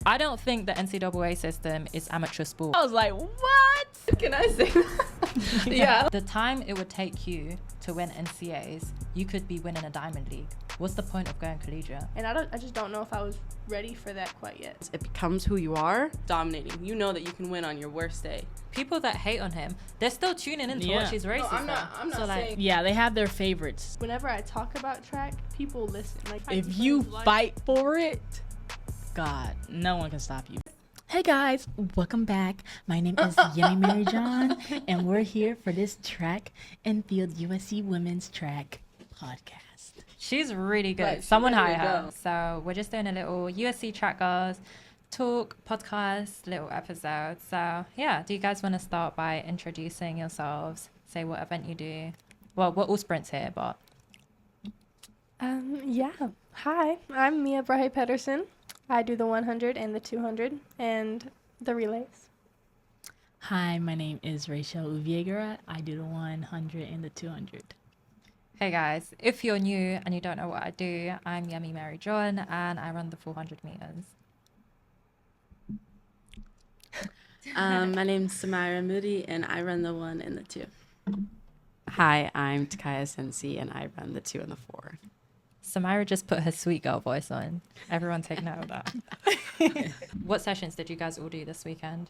I don't think the NCAA system is amateur sport. I was like, what? Can I say that? Yeah. The time it would take you to win NCAAs, you could be winning a diamond league. What's the point of going collegiate? And I just don't know if I was ready for that quite yet. It becomes who you are. Dominating. You know that you can win on your worst day. People that hate on him, they're still tuning in to watch his races. No, I'm not saying. Yeah, they have their favorites. Whenever I talk about track, people listen. Like, If you fight for it, God, no one can stop you. Hey guys, welcome back. My name is Yemi Mary John, and we're here for this track and field USC women's track podcast. She's really good. Right, Someone ready hire to her. go. So we're just doing a little USC track girls talk podcast little episode. So yeah, do you guys want to start by introducing yourselves? Say what event you do. Well, we're all sprints here, but Yeah. Hi, I'm Mia Brahe-pedersen. I do the 100 and the 200 and the relays. Hi, my name is Rachael Uvieghara. I do the 100 and the 200. hey guys, if you're new and you don't know what I do, I'm Yemi Mary John and I run the 400 meters. My name's Samirah Moody, and I run the 1 and the 2. Hi, I'm Takiya Cenci, and I run the 2 and the 4. Samirah just put her sweet girl voice on. Everyone take note of that. What sessions did you guys all do this weekend?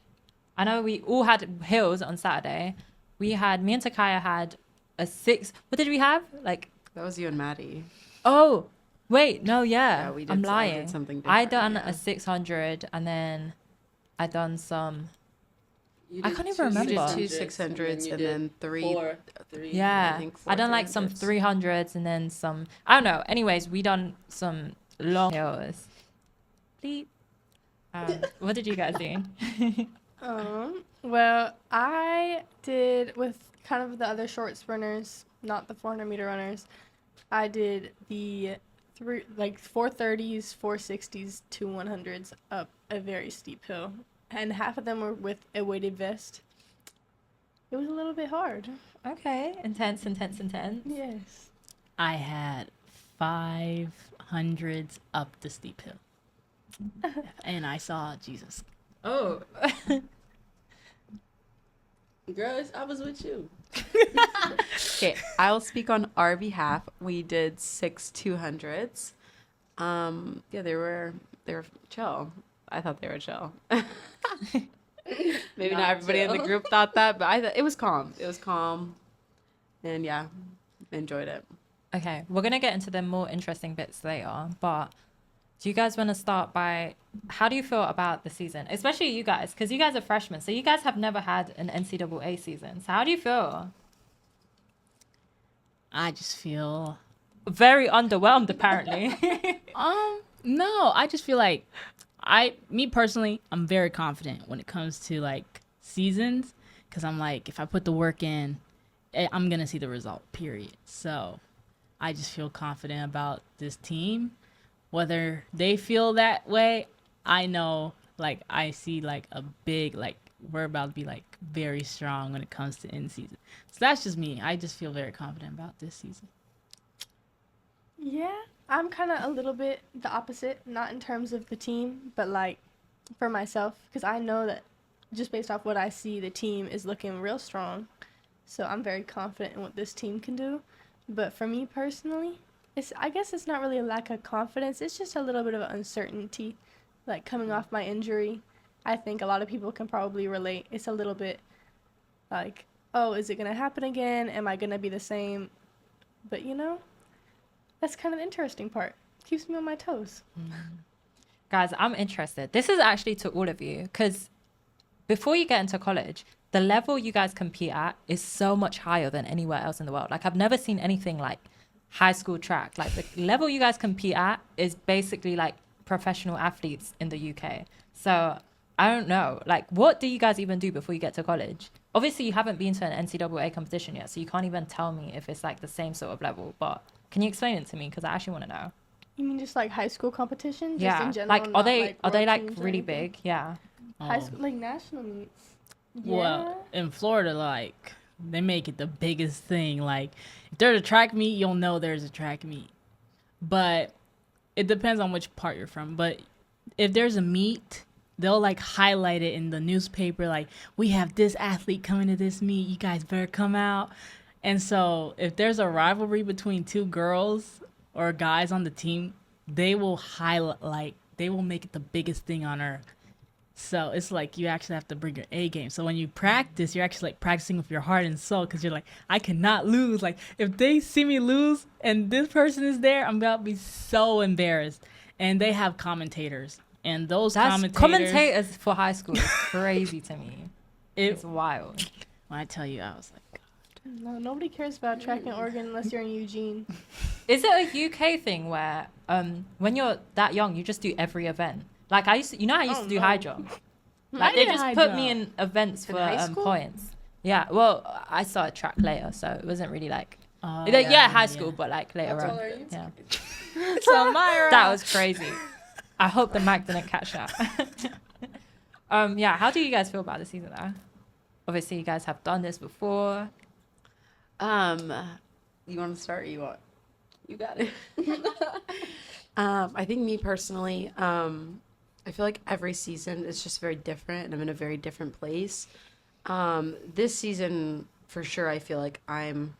I know we all had hills on Saturday. Me and Takiya had a 6. What did we have? Like, That was you and Maddie. oh, wait, no, yeah. we did. I'm I lying. did something I different, done yeah. a 600 and then I done some. You I did can't even two- remember. You did 2 600s and then 3. Yeah, I think I done 4 like some 300s. 300s and then some. I don't know. Anyways, we done some long hills. Bleep. What did you guys do? Well, I did with kind of the other short sprinters, not the 400 meter runners. I did the 430s, 460s, 100s up a very steep hill, and half of them were with a weighted vest. It was a little bit hard. Okay, intense. Yes. I had 500s up the steep hill. And I saw Jesus. Oh. Girls, I was with you. Okay, I'll speak on our behalf. We did 6 200s. Yeah, they were chill. I thought they were chill. Maybe not everybody in the group thought that, but I thought it was calm. It was calm, and yeah, enjoyed it. Okay, we're gonna get into the more interesting bits later, but do you guys want to start by how do you feel about the season, especially you guys, because you guys are freshmen, so you guys have never had an NCAA season. So how do you feel? I just feel Very underwhelmed, apparently. no, I just feel like me personally, I'm very confident when it comes to like seasons, because I'm like, if I put the work in, I'm gonna see the result, period. So I just feel confident about this team. Whether they feel that way, I know, like, I see like a big, like, we're about to be like very strong when it comes to end season. So that's just me. I just feel very confident about this season. Yeah, I'm kind of a little bit the opposite, not in terms of the team, but like for myself, because I know that just based off what I see, the team is looking real strong. So I'm very confident in what this team can do. But for me personally, I guess it's not really a lack of confidence. It's just a little bit of uncertainty, like coming off my injury. I think a lot of people can probably relate. It's a little bit like, oh, is it going to happen again? Am I going to be the same? But, that's kind of the interesting part. Keeps me on my toes. Guys, I'm interested. This is actually to all of you, because before you get into college, the level you guys compete at is so much higher than anywhere else in the world. Like, I've never seen anything like high school track. Like, the level you guys compete at is basically like professional athletes in the UK. So I don't know, like, what do you guys even do before you get to college? Obviously, you haven't been to an NCAA competition yet, so you can't even tell me if it's like the same sort of level. But can you explain it to me? Because I actually want to know. You mean just like high school competition? Just Yeah, in general, like, are they world like teams or really anything? big? Yeah. High school, like national meets. Well, in Florida, like, they make it the biggest thing. Like, if there's a track meet, you'll know there's a track meet. But it depends on which part you're from. But if there's a meet, they'll like highlight it in the newspaper, like, we have this athlete coming to this meet, you guys better come out. And so if there's a rivalry between two girls or guys on the team, they will highlight, like, they will make it the biggest thing on earth. So it's like you actually have to bring your A game. So when you practice, you're actually like practicing with your heart and soul, because you're like, I cannot lose. Like, if they see me lose and this person is there, I'm going to be so embarrassed. And they have commentators. And those commentators for high school is crazy to me. It's wild. When I tell you, I was like, God. No, nobody cares about track in Oregon unless you're in Eugene. Is it a UK thing where when you're that young, you just do every event? Like, I used to do high jump. Like, they just put me in events for points. Yeah, well, I started track later, so it wasn't really like, high school, but like later on. Yeah. Samirah. That was crazy. I hope the mic didn't catch that. How do you guys feel about the season though? Obviously, you guys have done this before. You want to start? Or you want? You got it. I think me personally, I feel like every season is just very different, and I'm in a very different place. This season, for sure, I feel like I'm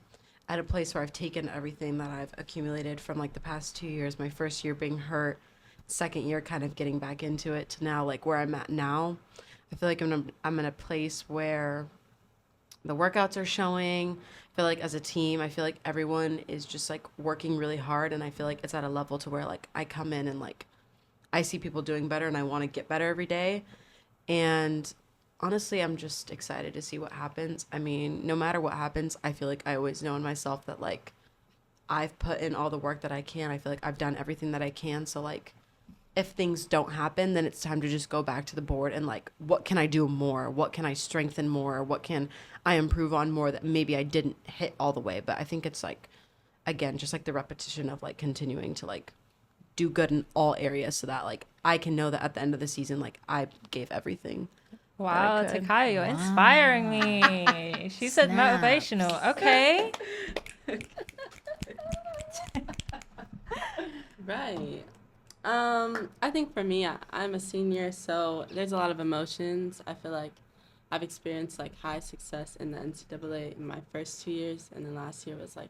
at a place where I've taken everything that I've accumulated from like the past 2 years, my first year being hurt, second year kind of getting back into it, to now like where I'm at now. I feel like I'm in a place where the workouts are showing. I feel like as a team, I feel like everyone is just like working really hard, and I feel like it's at a level to where like I come in and like I see people doing better and I want to get better every day. And honestly, I'm just excited to see what happens. I mean, no matter what happens, I feel like I always know in myself that like I've put in all the work that I can. I feel like I've done everything that I can. So like if things don't happen, then it's time to just go back to the board and like, what can I do more? What can I strengthen more? What can I improve on more that maybe I didn't hit all the way? But I think it's like, again, just like the repetition of like continuing to like do good in all areas, so that like I can know that at the end of the season, like I gave everything. Wow, Takiya, you're inspiring me. She said motivational. Okay. Right. I think for me, I'm a senior, so there's a lot of emotions. I feel like I've experienced like high success in the NCAA in my first 2 years, and then last year was like,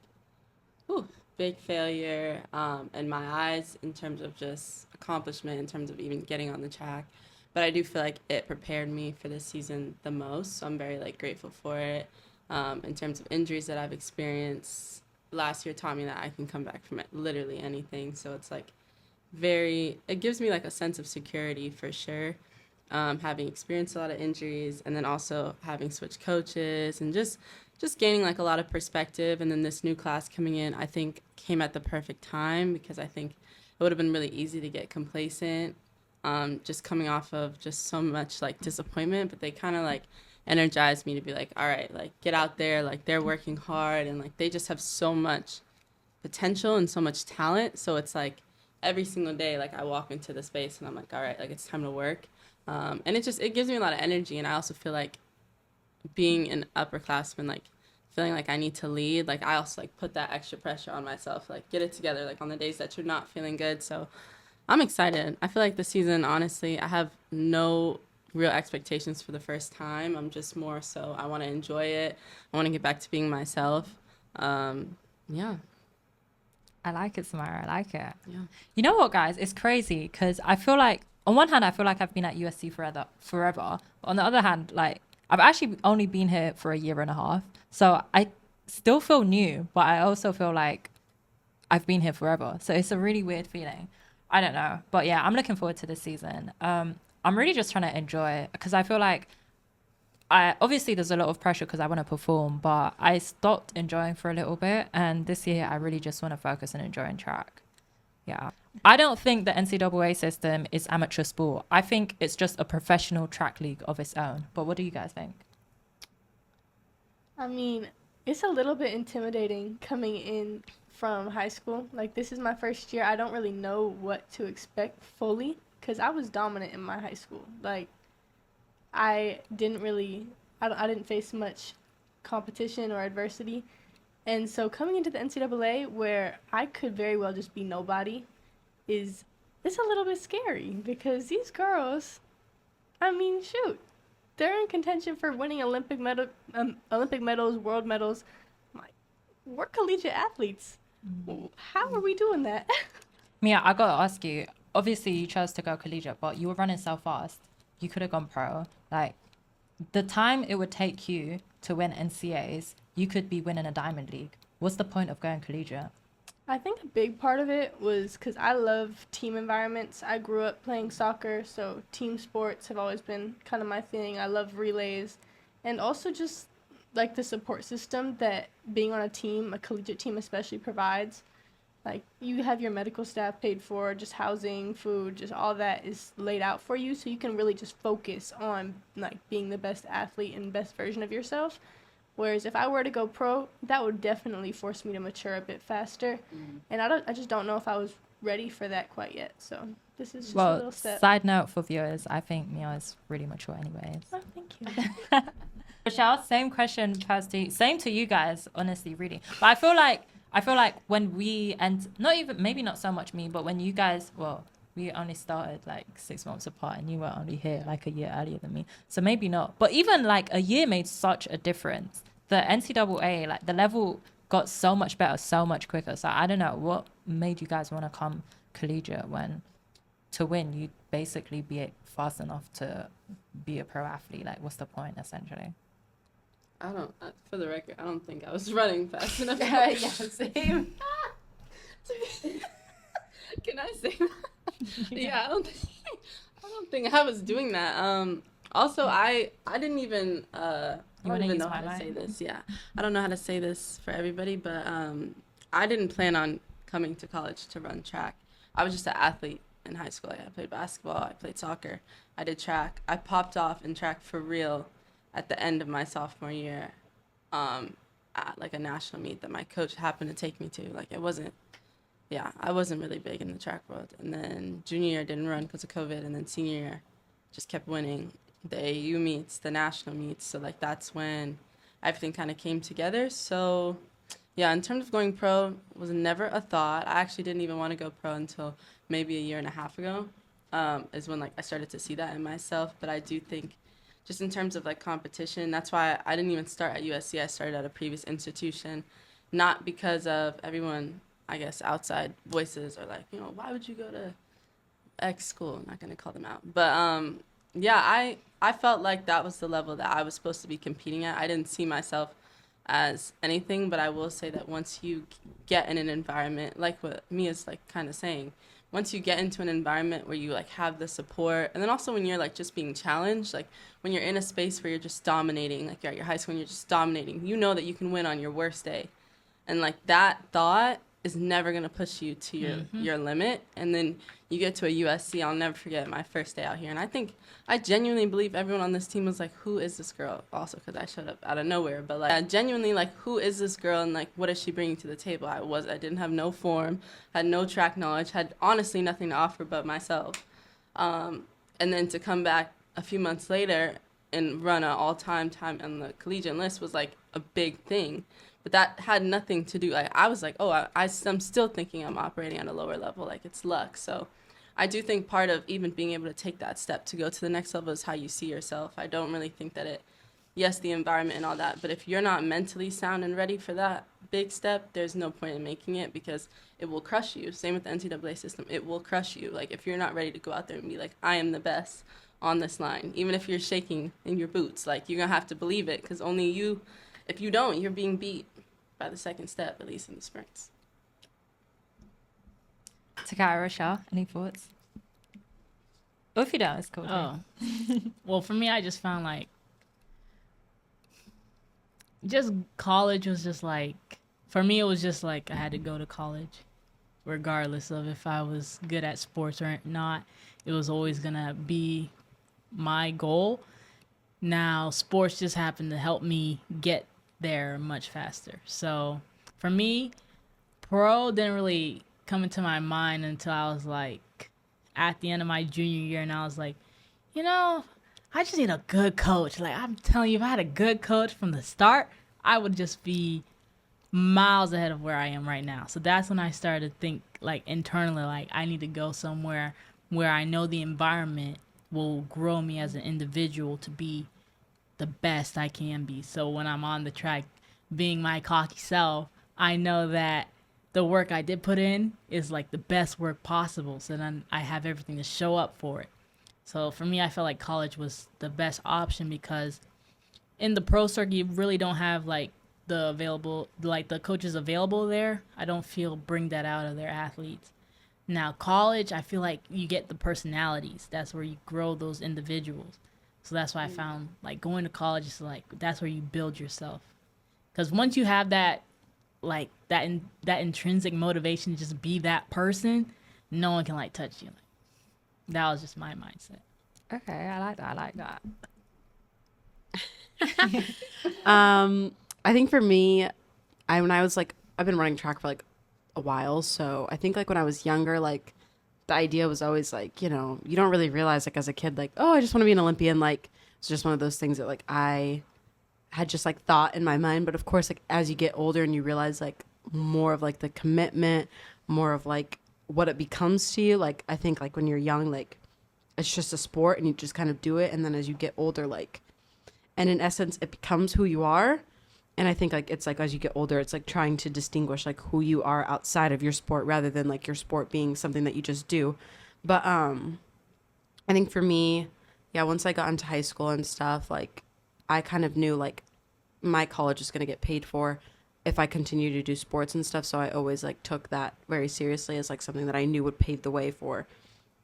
big failure in my eyes in terms of just accomplishment, in terms of even getting on the track. But I do feel like it prepared me for this season the most, so I'm very like grateful for it. In terms of injuries that I've experienced, last year taught me that I can come back from literally anything. So it's like it gives me like a sense of security for sure. Having experienced a lot of injuries, and then also having switched coaches, and just gaining like a lot of perspective. And then this new class coming in, I think came at the perfect time, because I think it would have been really easy to get complacent, just coming off of just so much like disappointment. But they kind of like energized me to be like, all right, like get out there, like they're working hard, and like they just have so much potential and so much talent. So it's like every single day, like I walk into the space and I'm like, all right, like it's time to work. And it gives me a lot of energy. And I also feel like being an upperclassman, like feeling like I need to lead, like I also like put that extra pressure on myself, like get it together, like on the days that you're not feeling good. So I'm excited. I feel like this season, honestly, I have no real expectations for the first time. I'm just more so I want to enjoy it. I want to get back to being myself. Yeah. I like it, Samirah. I like it. Yeah. You know what, guys? It's crazy because I feel like, on one hand, I feel like I've been at USC forever. On the other hand, like, I've actually only been here for a year and a half. So I still feel new, but I also feel like I've been here forever. So it's a really weird feeling. I don't know. But yeah, I'm looking forward to this season. I'm really just trying to enjoy it, because I feel like obviously there's a lot of pressure because I want to perform, but I stopped enjoying for a little bit. And this year I really just want to focus on enjoying track. Yeah. I don't think the NCAA system is amateur sport. I think it's just a professional track league of its own. But what do you guys think? I mean, it's a little bit intimidating coming in from high school. Like, this is my first year. I don't really know what to expect fully, because I was dominant in my high school. Like, I didn't face much competition or adversity. And so coming into the NCAA, where I could very well just be nobody, it's a little bit scary, because these girls, I mean, shoot, they're in contention for winning Olympic medals, world medals. Like, we're collegiate athletes. How are we doing that? Mia, I gotta ask you. Obviously, you chose to go collegiate, but you were running so fast. You could have gone pro. Like, the time it would take you to win NCAAs, you could be winning a diamond league. What's the point of going collegiate? I think a big part of it was because I love team environments. I grew up playing soccer, so team sports have always been kind of my thing. I love relays. And also just like the support system that being on a team, a collegiate team especially, provides. Like, you have your medical staff paid for, just housing, food, just all that is laid out for you, so you can really just focus on like being the best athlete and best version of yourself. Whereas if I were to go pro, that would definitely force me to mature a bit faster. And I just don't know if I was ready for that quite yet. So this is just a little step. Side note for viewers, I think Mia is really mature anyways. Oh, thank you. Rochelle, same question posed to you. Same to you guys, honestly, really. But I feel like when we, and not even, maybe not so much me, but when you guys, well, we only started like 6 months apart and you were only here like a year earlier than me. So maybe not. But even like a year made such a difference. The NCAA, like the level got so much better, so much quicker. So I don't know what made you guys want to come collegiate when to win, you'd basically be fast enough to be a pro athlete. Like, what's the point essentially? I don't, for the record, I don't think I was running fast enough. Yeah, same. Can I say that? Yeah, I don't think I was doing that. Also, I didn't even, I don't even know how to say this. Yeah, I don't know how to say this for everybody, but I didn't plan on coming to college to run track. I was just an athlete in high school. Like, I played basketball, I played soccer, I did track. I popped off in track for real at the end of my sophomore year, at like a national meet that my coach happened to take me to. Like, I wasn't really big in the track world. And then junior year didn't run because of COVID, and then senior year just kept winning the AU meets, the national meets. So like that's when everything kind of came together. So yeah, in terms of going pro, was never a thought. I actually didn't even want to go pro until maybe a year and a half ago, is when like I started to see that in myself. But I do think just in terms of like competition, that's why I didn't even start at USC. I started at a previous institution, not because of everyone, I guess, outside voices or like, you know, why would you go to X school? I'm not going to call them out. But yeah, I felt like that was the level that I was supposed to be competing at. I didn't see myself as anything, but I will say that once you get in an environment, like what Mia's like kind of saying, once you get into an environment where you like have the support, and then also when you're like just being challenged, like when you're in a space where you're just dominating, like you're at your high school and you're just dominating, you know that you can win on your worst day. And like that thought is never going to push you to your limit. And then you get to a USC. I'll never forget my first day out here. And I genuinely believe everyone on this team was like, who is this girl? Also, because I showed up out of nowhere. But like, I genuinely like, who is this girl? And like, what is she bringing to the table? I didn't have no form, had no track knowledge, had honestly nothing to offer but myself. And then to come back a few months later and run an all-time time on the collegiate list was like a big thing. But that had nothing to do, like, I was like, oh, I'm still thinking I'm operating at a lower level, like, it's luck. So I do think part of even being able to take that step to go to the next level is how you see yourself. I don't really think that yes, the environment and all that, but if you're not mentally sound and ready for that big step, there's no point in making it because it will crush you. Same with the NCAA system. It will crush you. Like, if you're not ready to go out there and be like, I am the best on this line, even if you're shaking in your boots, like, you're going to have to believe it because only you, if you don't, you're being beat by the second step, at least in the sprints. Takiya, Rochelle, any thoughts? Or if you don't, it's cool. Oh. Well, for me, I just found like just college was just like, for me, it was just like I had to go to college regardless of if I was good at sports or not. It was always going to be my goal. Now, sports just happened to help me get there much faster. So for me, pro didn't really come into my mind until I was like at the end of my junior year, and I was like, you know, I just need a good coach. Like, I'm telling you, if I had a good coach from the start, I would just be miles ahead of where I am right now. So that's when I started to think like internally, like I need to go somewhere where I know the environment will grow me as an individual to be the best I can be. So when I'm on the track, being my cocky self, I know that the work I did put in is like the best work possible. So then I have everything to show up for it. So for me, I felt like college was the best option because in the pro circuit, you really don't have like the coaches available there. I don't feel bring that out of their athletes. Now college, I feel like you get the personalities. That's where you grow those individuals. So that's why I found like going to college is like that's where you build yourself. Because once you have that, like that intrinsic motivation to just be that person, no one can like touch you. That was just my mindset. Okay, I like that. I like that. I think for me, when I was like, I've been running track for like a while. So I think like when I was younger, like the idea was always like, you know, you don't really realize like as a kid, like, oh, I just want to be an Olympian. Like it's just one of those things that like I had just like thought in my mind. But of course, like as you get older and you realize like more of like the commitment, more of like what it becomes to you. Like I think like when you're young, like it's just a sport and you just kind of do it. And then as you get older, like, and in essence, it becomes who you are. And I think like it's like as you get older, it's like trying to distinguish like who you are outside of your sport rather than like your sport being something that you just do. But I think for me, yeah, once I got into high school and stuff, like I kind of knew like my college is going to get paid for if I continue to do sports and stuff. So I always like took that very seriously as like something that I knew would pave the way for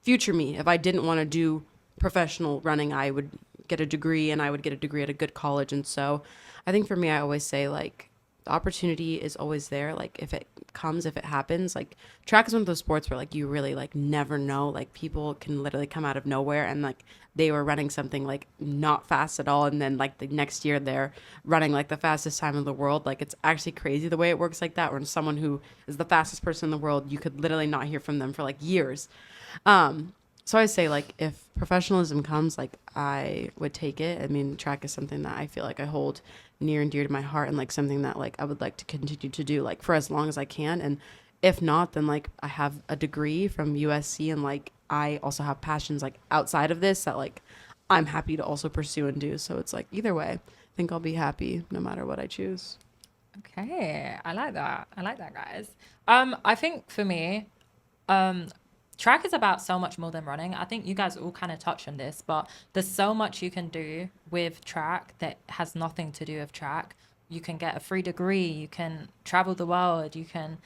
future me. If I didn't want to do professional running, I would get a degree and I would get a degree at a good college. And so I think for me, I always say like the opportunity is always there. Like if it comes, if it happens, like track is one of those sports where like you really like never know, like people can literally come out of nowhere and like they were running something like not fast at all. And then like the next year they're running like the fastest time in the world. Like it's actually crazy the way it works like that, where someone who is the fastest person in the world, you could literally not hear from them for like years. So I say like if professionalism comes, like I would take it. I mean, track is something that I feel like I hold near and dear to my heart and like something that like I would like to continue to do like for as long as I can. And if not, then like I have a degree from USC and like I also have passions like outside of this that like I'm happy to also pursue and do. So it's like either way, I think I'll be happy no matter what I choose. Okay, I like that. I like that, guys. I think for me, track is about so much more than running. I think you guys all kind of touched on this, but there's so much you can do with track that has nothing to do with track. You can get a free degree. You can travel the world. You can,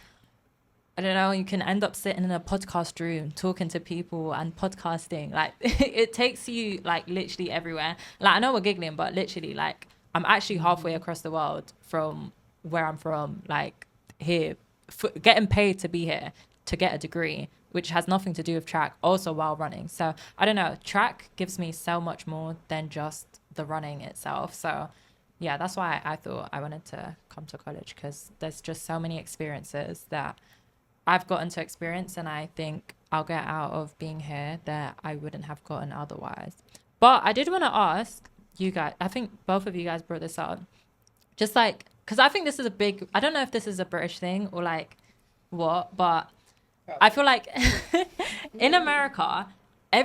I don't know, you can end up sitting in a podcast room talking to people and podcasting. Like it takes you like literally everywhere. Like I know we're giggling, but literally like I'm actually halfway across the world from where I'm from, like here, getting paid to be here to get a degree, which has nothing to do with track, also while running. So I don't know, track gives me so much more than just the running itself. So yeah, that's why I thought I wanted to come to college, because there's just so many experiences that I've gotten to experience, and I think I'll get out of being here that I wouldn't have gotten otherwise. But I did want to ask you guys, I think both of you guys brought this up, just like, because I think this is a big, I don't know if this is a British thing or like what, but I feel like in America,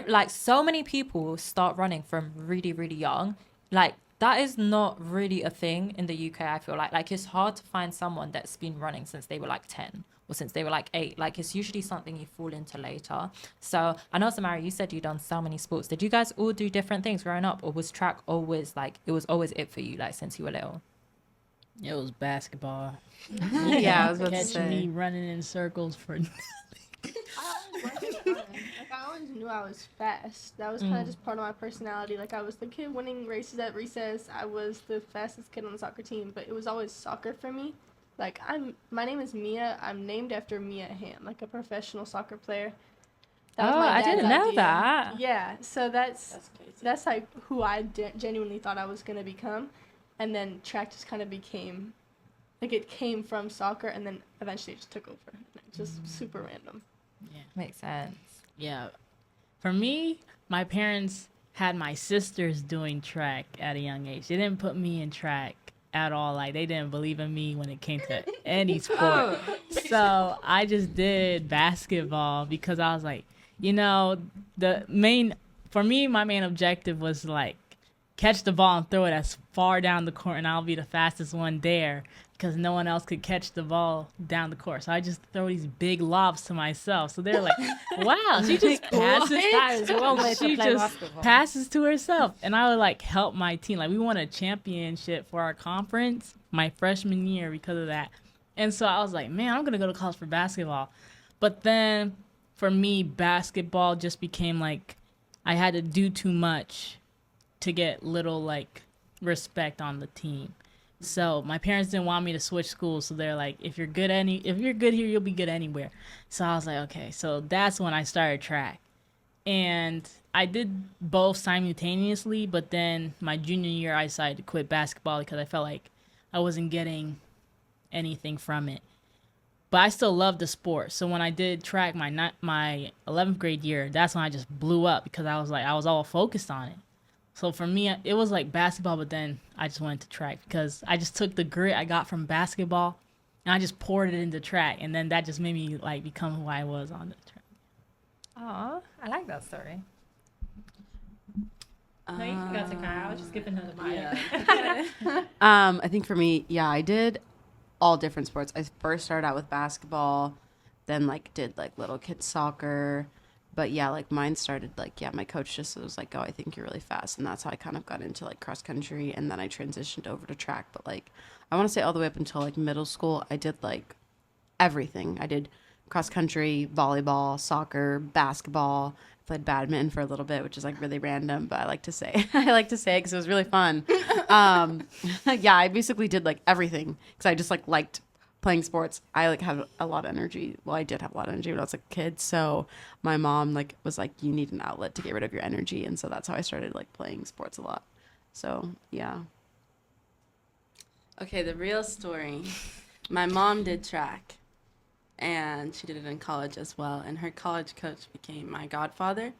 like so many people start running from really, really young. Like that is not really a thing in the UK, I feel like it's hard to find someone that's been running since they were like 10 or since they were like 8. Like it's usually something you fall into later. So I know, Samirah, you said you've done so many sports. Did you guys all do different things growing up, or was track always like, it was always it for you, like since you were little? It was basketball. Yeah, I was about to Catch say. me running in circles for I always wanted to run. Like I always knew I was fast. That was kind of just part of my personality. Like I was the kid winning races at recess. I was the fastest kid on the soccer team, but it was always soccer for me. Like my name is Mia. I'm named after Mia Hamm, like a professional soccer player. That was Oh, my I dad's didn't know idea. that. Yeah, so that's Crazy. like who I genuinely thought I was gonna become, and then track just kind of became, like it came from soccer, and then eventually it just took over. Just super random. Makes sense. Yeah. For me, my parents had my sisters doing track at a young age. They didn't put me in track at all. Like they didn't believe in me when it came to any sport. So I just did basketball because I was like, you know, the main for me, my main objective was like catch the ball and throw it as far down the court, and I'll be the fastest one there because no one else could catch the ball down the court. So I just throw these big lobs to myself. So they're like, "Wow, she just passes. That is one way to She play just basketball. passes to herself." And I would like help my team. Like we won a championship for our conference my freshman year because of that. And so I was like, "Man, I'm gonna go to college for basketball." But then for me, basketball just became like I had to do too much to get little like respect on the team. So my parents didn't want me to switch schools, so they're like, if you're good here, you'll be good anywhere. So I was like, okay. So that's when I started track. And I did both simultaneously, but then my junior year I decided to quit basketball because I felt like I wasn't getting anything from it. But I still loved the sport. So when I did track my 11th grade year, that's when I just blew up because I was all focused on it. So for me, it was like basketball, but then I just went to track because I just took the grit I got from basketball and I just poured it into track. And then that just made me like become who I was on the track. Aw, I like that story. No, you can go to Kara. I was just giving her the mic. I think for me, yeah, I did all different sports. I first started out with basketball, then like did like little kids soccer. But yeah, like mine started like, yeah, my coach just was like, oh, I think you're really fast. And that's how I kind of got into like cross country. And then I transitioned over to track. But like, I want to say all the way up until like middle school, I did like everything. I did cross country, volleyball, soccer, basketball. I played badminton for a little bit, which is like really random, but I like to say it because it was really fun. Yeah, I basically did like everything because I just like liked playing sports. I like have a lot of energy. Well, I did have a lot of energy when I was a kid. So my mom like was like, you need an outlet to get rid of your energy. And so that's how I started like playing sports a lot. So yeah. Okay, the real story. My mom did track, and she did it in college as well. And her college coach became my godfather,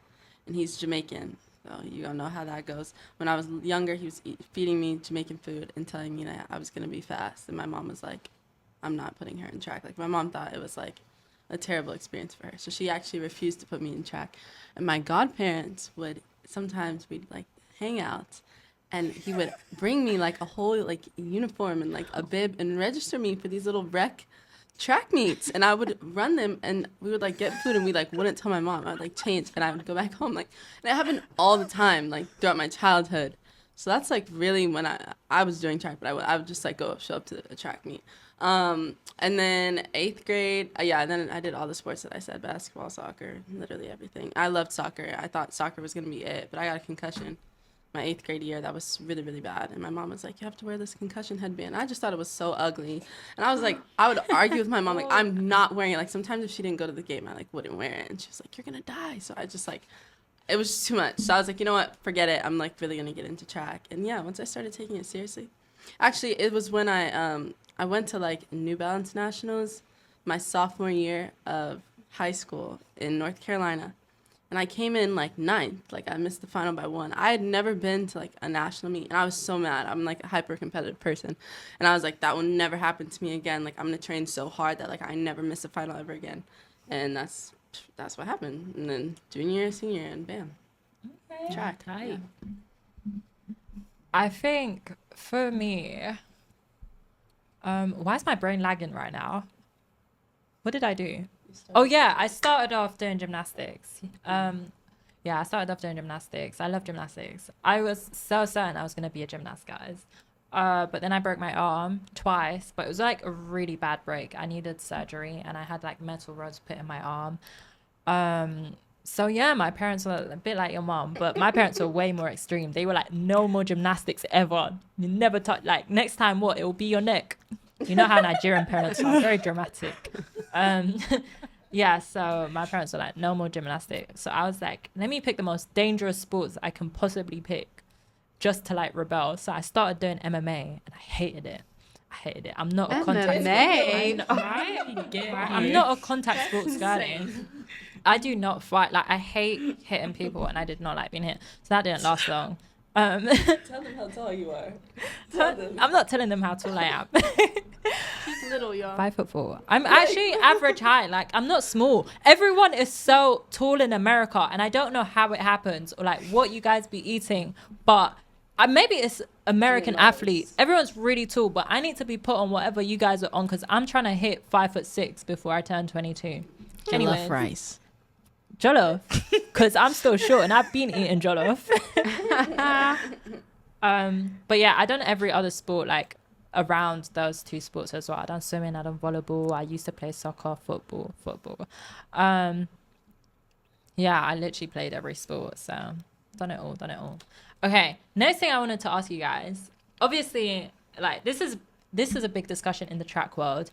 and he's Jamaican. So you don't know how that goes. When I was younger, he was feeding me Jamaican food and telling me that I was going to be fast. And my mom was like, I'm not putting her in track. Like, my mom thought it was, like, a terrible experience for her. So she actually refused to put me in track. And my godparents sometimes we'd, like, hang out. And he would bring me, like, a whole, like, uniform and, like, a bib and register me for these little rec track meets. And I would run them, and we would, like, get food, and we, like, wouldn't tell my mom. I would, like, change, and I would go back home. Like, and it happened all the time, like, throughout my childhood. So that's, like, really when I was doing track, but I would just, like, show up to a track meet. And then 8th grade, and then I did all the sports that I said, basketball, soccer, literally everything. I loved soccer. I thought soccer was going to be it, but I got a concussion my 8th grade year. That was really, really bad. And my mom was like, you have to wear this concussion headband. I just thought it was so ugly. And I was like, I would argue with my mom, like, I'm not wearing it. Like, sometimes if she didn't go to the game, I, like, wouldn't wear it. And she was like, you're going to die. So I just, like, it was just too much. So I was like, you know what? Forget it. I'm, like, really going to get into track. And, yeah, once I started taking it seriously. Actually, it was when I went to, like, New Balance Nationals my sophomore year of high school in North Carolina. And I came in, like, 9th. Like, I missed the final by 1. I had never been to, like, a national meet, and I was so mad. I'm, like, a hyper-competitive person. And I was like, that will never happen to me again. Like, I'm going to train so hard that, like, I never miss a final ever again. And that's what happened. And then junior year, senior year, and bam. Okay. Track. Tight. Yeah. I think for me, why is my brain lagging right now? What did I do? Oh yeah, I started off doing gymnastics. I started off doing gymnastics. I love gymnastics. I was so certain I was gonna be a gymnast, guys. But then I broke my arm twice, but it was like a really bad break. I needed surgery, and I had like metal rods put in my arm. So yeah, my parents were a bit like your mom, but my parents were way more extreme. They were like, no more gymnastics ever. You never touch, like, next time what? It will be your neck. You know how Nigerian parents are, very dramatic. Yeah, so my parents were like, no more gymnastics. So I was like, let me pick the most dangerous sports I can possibly pick just to like rebel. So I started doing MMA, and I hated it. I'm not a contact MMA. I'm not a contact sports girl. I do not fight. Like, I hate hitting people, and I did not like being hit. So that didn't last long. Tell them how tall you are. Tell them. I'm not telling them how tall I am. She's little, y'all. 5'4". I'm actually average height. Like, I'm not small. Everyone is so tall in America, and I don't know how it happens or like what you guys be eating, but maybe it's American athletes. Everyone's really tall, but I need to be put on whatever you guys are on because I'm trying to hit 5'6" before I turn 22. Jollof rice. Jollof, because I'm still short and I've been eating jollof. But yeah, I done every other sport like around those two sports as well. I done swimming, I done volleyball. I used to play soccer, football. Yeah, I literally played every sport, so done it all. Okay, next thing I wanted to ask you guys. Obviously, like this is a big discussion in the track world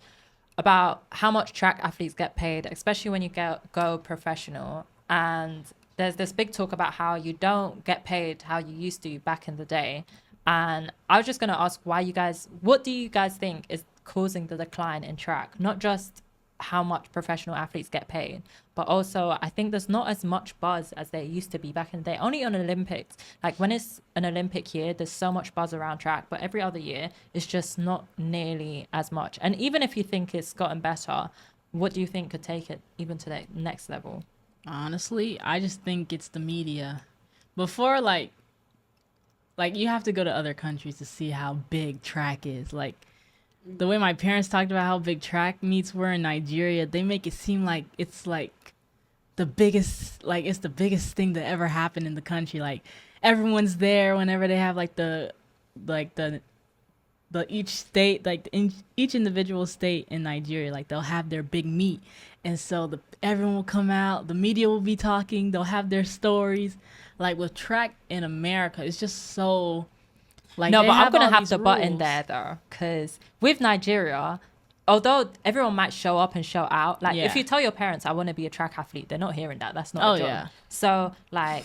about how much track athletes get paid, especially when you go professional. And there's this big talk about how you don't get paid how you used to back in the day. And I was just going to ask what do you guys think is causing the decline in track? Not just how much professional athletes get paid, but also I think there's not as much buzz as there used to be back in the day. Only on Olympics, like when it's an Olympic year, there's so much buzz around track, but every other year it's just not nearly as much. And even if you think it's gotten better, what do you think could take it even to the next level? Honestly, I just think it's the media. Before, like you have to go to other countries to see how big track is. Like the way my parents talked about how big track meets were in Nigeria, they make it seem like it's like the biggest, like it's the biggest thing that ever happened in the country. Like everyone's there whenever they have like the each state, like in each individual state in Nigeria, like they'll have their big meet. And so everyone will come out, the media will be talking, they'll have their stories. Like with track in America, it's just so like, no, but I'm gonna have these to butt in rules. there though, because with Nigeria, although everyone might show up and show out, like if you tell your parents I want to be a track athlete, they're not hearing that. That's not a job. Yeah. So like,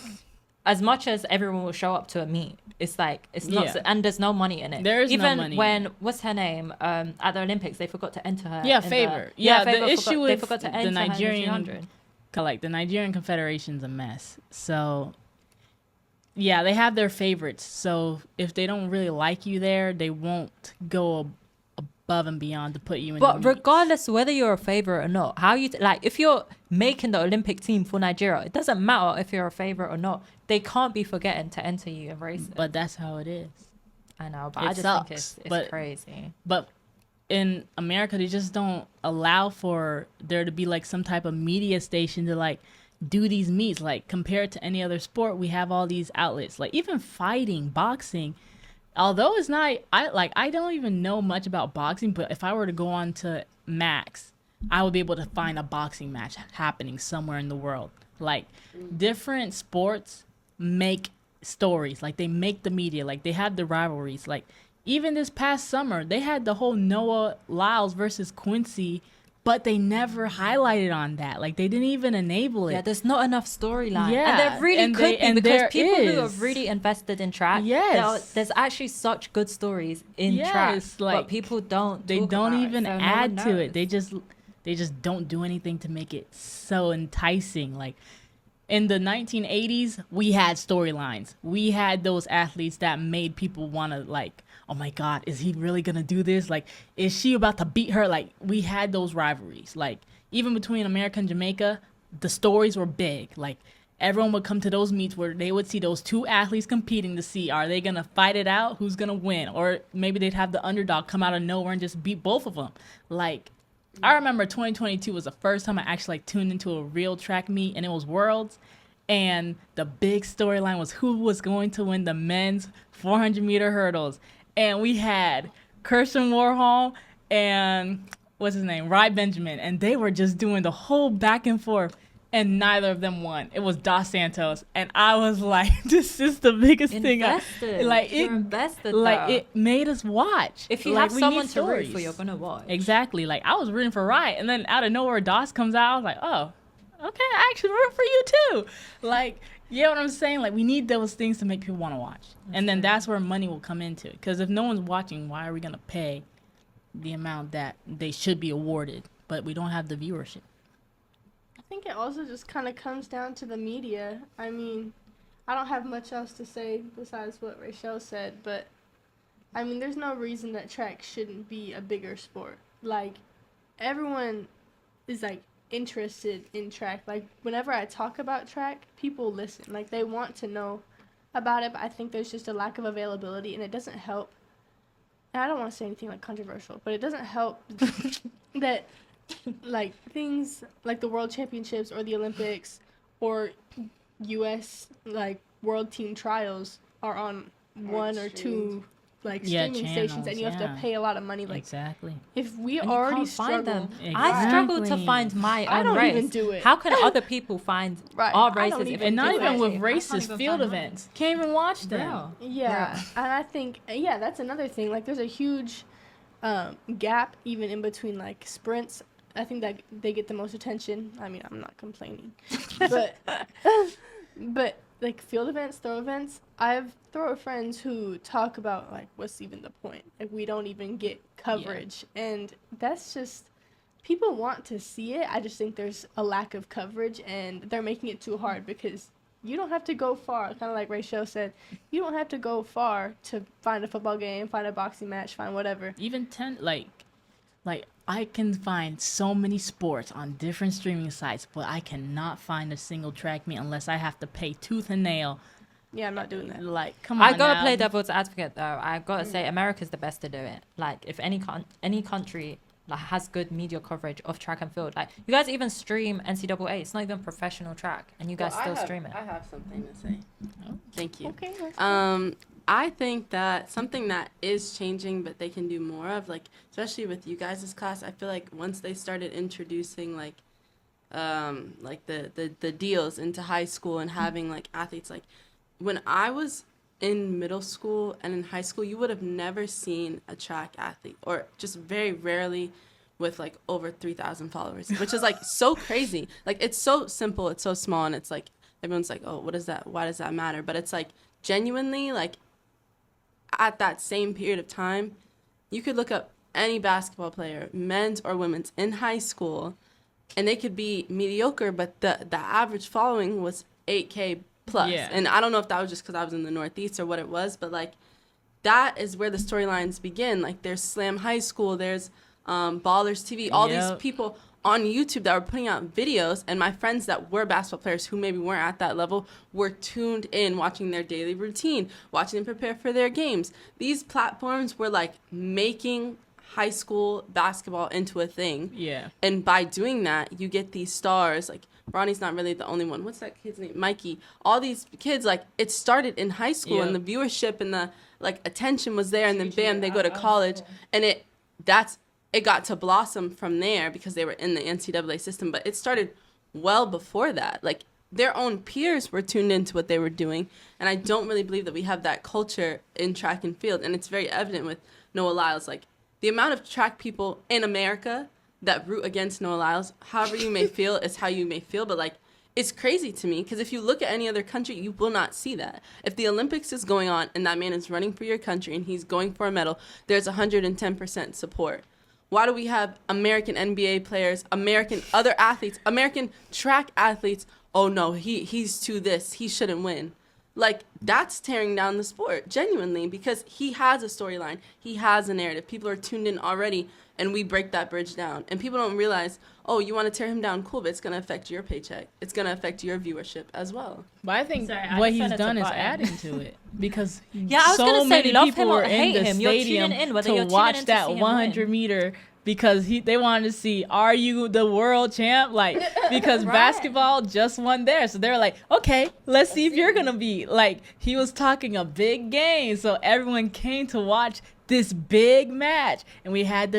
as much as everyone will show up to a meet, it's like it's not, and there's no money in it. There is even no money. When what's her name at the Olympics, they forgot to enter her. Yeah, in Favor. Favor The issue with they forgot to enter the her in Nigerian, 300. like the Nigerian Confederation's a mess. So yeah, they have their favorites. So if they don't really like you there, they won't go above and beyond to put you in. But the meets. regardless whether you're a favorite or not, how you like if you're making the Olympic team for Nigeria, it doesn't matter if you're a favorite or not. They can't be forgetting to enter you in races. But that's how it is. I know, but It I just sucks, think it's but- crazy. But in America, they just don't allow for there to be like some type of media station to like do these meets. Like compared to any other sport, we have all these outlets. Like even fighting, boxing. Although it's not, I don't even know much about boxing, but if I were to go on to Max, I would be able to find a boxing match happening somewhere in the world. Like different sports make stories, like they make the media, like they have the rivalries. Like even this past summer, they had the whole Noah Lyles versus Quincy, but they never highlighted on that. Like they didn't even enable it. Yeah, there's not enough storyline. Yeah, and there really and could they- be and because there people who are is. really invested in track, Yes. there's actually such good stories in track, Yes, like, but people don't. They talk don't about even it, so no add one to it. knows. They just don't do anything to make it so enticing. Like in the 1980s, we had storylines. We had those athletes that made people want to like, oh my God, is he really going to do this? Like, is she about to beat her? Like, we had those rivalries. Like, even between America and Jamaica, the stories were big. Like, everyone would come to those meets where they would see those two athletes competing to see, are they going to fight it out? Who's going to win? Or maybe they'd have the underdog come out of nowhere and just beat both of them. Like, I remember 2022 was the first time I actually like tuned into a real track meet, and it was Worlds. And the big storyline was who was going to win the men's 400-meter hurdles. And we had Kirsten Warholm and what's his name, Ry Benjamin, and they were just doing the whole back and forth, and neither of them won. It was Dos Santos, and I was like, "This is the biggest thing." You're invested. Like though. it made us watch. If you Like, have we someone need to root stories. for, you're gonna watch. Exactly. Like I was rooting for Ry, and then out of nowhere, Dos comes out. I was like, "Oh, okay, I actually root for you too." Like, you know what I'm saying? Like we need those things to make people want to watch, and then that's where money will come into. Because if no one's watching, why are we gonna pay the amount that they should be awarded, but we don't have the viewership? I think it also just kind of comes down to the media. I mean, I don't have much else to say besides what Rachael said, but I mean, there's no reason that track shouldn't be a bigger sport. Like, everyone is like interested in track. Like, whenever I talk about track, people listen. Like, they want to know about it, but I think there's just a lack of availability, and it doesn't help. And I don't want to say anything like controversial, but it doesn't help that like things like the World Championships or the Olympics or US like world team trials are on one or two like streaming stations, and you have to pay a lot of money. Like, exactly. if we And you already can't find struggle, them. I struggle to Exactly. find my I own don't race. even do it. How can other people find Right. our I don't races? even if And not do even it. with I races, can't even field find mine. events. Can't even watch them. Real. yeah, and I think that's another thing. Like, there's a huge gap even in between like sprints. I think that they get the most attention. I mean, I'm not complaining, but like field events, throw events, I've throw friends who talk about like what's even the point? Like, we don't even get coverage, and that's just, people want to see it. I just think there's a lack of coverage, and they're making it too hard because you don't have to go far. Kind of like Rachael said, you don't have to go far to find a football game, find a boxing match, find whatever. Even like I can find so many sports on different streaming sites, but I cannot find a single track meet unless I have to pay tooth and nail. Yeah, I'm not doing that. Like, come on. I gotta now. play devil's advocate though. I gotta say America's the best to do it. Like, if any country like has good media coverage of track and field, like you guys even stream NCAA. It's not even professional track, and you guys still stream it. I have something to say. Oh. Thank you. Okay. I think that something that is changing, but they can do more of, like, especially with you guys' class, I feel like once they started introducing, like the deals into high school and having, like, athletes, like, when I was in middle school and in high school, you would have never seen a track athlete, or just very rarely with, like, over 3,000 followers, which is, like, so crazy. Like, it's so simple, it's so small, and it's, like, everyone's like, oh, what is that? Why does that matter? But it's, like, genuinely, like, at that same period of time, you could look up any basketball player, men's or women's, in high school, and they could be mediocre, but the average following was 8K plus. Yeah. And I don't know if that was just because I was in the Northeast or what it was, but, like, that is where the storylines begin. Like, there's Slam High School, there's Ballers TV, all these people on YouTube that were putting out videos, and my friends that were basketball players who maybe weren't at that level were tuned in, watching their daily routine, watching them prepare for their games. These platforms were, like, making high school basketball into a thing. Yeah. And by doing that, you get these stars. Like, Ronnie's not really the only one. What's that kid's name? Mikey. All these kids, like, it started in high school, and the viewership and the, like, attention was there, and then bam, they go to college, and it got to blossom from there because they were in the NCAA system. But it started well before that. Like, their own peers were tuned into what they were doing, and I don't really believe that we have that culture in track and field, and it's very evident with Noah Lyles. Like, the amount of track people in America that root against Noah Lyles, however you may feel, is how you may feel, but, like, it's crazy to me because if you look at any other country, you will not see that. If the Olympics is going on and that man is running for your country and he's going for a medal, there's 110% support. Why do we have American NBA players, American other athletes, American track athletes? Oh no, he's too this, he shouldn't win. Like, that's tearing down the sport, genuinely, because he has a storyline, he has a narrative. People are tuned in already, and we break that bridge down. And people don't realize, oh, you want to tear him down, cool, but it's going to affect your paycheck. It's going to affect your viewership as well. But I think Sorry, I what just he's said it's done a is button. adding to it because Yeah, I was so gonna say, many love people him or were in hate the him, you're stadium tuning in, whether to you're tuning watch in to that see him 100 win. meter because they wanted to see, are you the world champ? Like, because Right. basketball just won there. So they're like, okay, let's see if you're going to be. Like, he was talking a big game. So everyone came to watch this big match. And we had